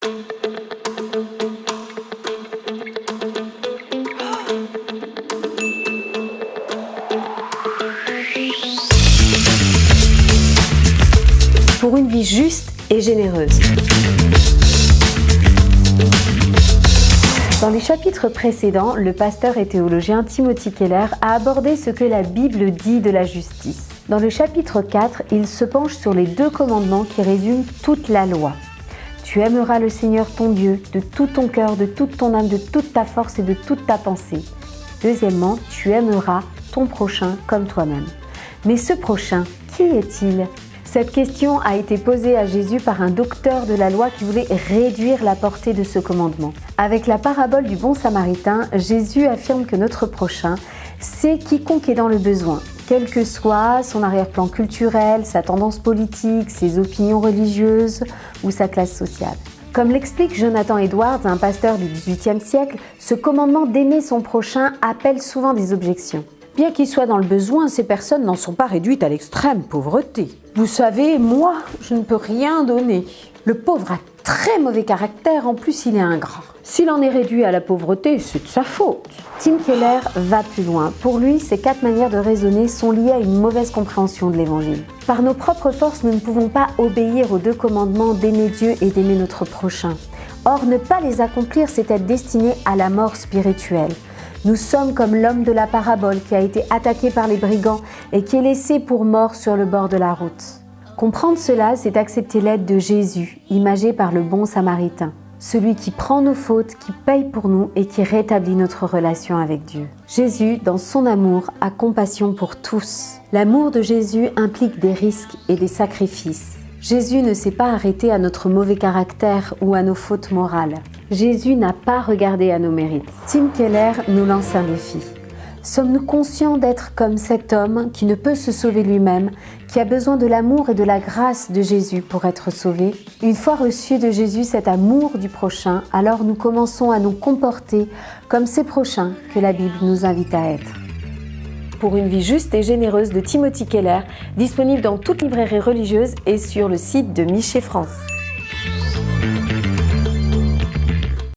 Pour une vie juste et généreuse. Dans les chapitres précédents, le pasteur et théologien Timothy Keller a abordé ce que la Bible dit de la justice. Dans le chapitre 4, il se penche sur les 2 commandements qui résument toute la loi. Tu aimeras le Seigneur ton Dieu de tout ton cœur, de toute ton âme, de toute ta force et de toute ta pensée. Deuxièmement, tu aimeras ton prochain comme toi-même. Mais ce prochain, qui est-il ? Cette question a été posée à Jésus par un docteur de la loi qui voulait réduire la portée de ce commandement. Avec la parabole du bon samaritain, Jésus affirme que notre prochain, c'est quiconque est dans le besoin, quel que soit son arrière-plan culturel, sa tendance politique, ses opinions religieuses ou sa classe sociale. Comme l'explique Jonathan Edwards, un pasteur du XVIIIe siècle, ce commandement d'aimer son prochain appelle souvent des objections. Bien qu'ils soient dans le besoin, ces personnes n'en sont pas réduites à l'extrême pauvreté. Vous savez, moi, je ne peux rien donner. Le pauvre a très mauvais caractère, en plus il est ingrat. S'il en est réduit à la pauvreté, c'est de sa faute. Tim Keller va plus loin. Pour lui, ces 4 manières de raisonner sont liées à une mauvaise compréhension de l'Évangile. Par nos propres forces, nous ne pouvons pas obéir aux 2 commandements d'aimer Dieu et d'aimer notre prochain. Or, ne pas les accomplir, c'est être destiné à la mort spirituelle. Nous sommes comme l'homme de la parabole qui a été attaqué par les brigands et qui est laissé pour mort sur le bord de la route. Comprendre cela, c'est accepter l'aide de Jésus, imagé par le bon samaritain. Celui qui prend nos fautes, qui paye pour nous et qui rétablit notre relation avec Dieu. Jésus, dans son amour, a compassion pour tous. L'amour de Jésus implique des risques et des sacrifices. Jésus ne s'est pas arrêté à notre mauvais caractère ou à nos fautes morales. Jésus n'a pas regardé à nos mérites. Tim Keller nous lance un défi. Sommes-nous conscients d'être comme cet homme qui ne peut se sauver lui-même, qui a besoin de l'amour et de la grâce de Jésus pour être sauvé ? Une fois reçu de Jésus cet amour du prochain, alors nous commençons à nous comporter comme ces prochains que la Bible nous invite à être. Pour une vie juste et généreuse de Timothy Keller, disponible dans toute librairie religieuse et sur le site de Miché France.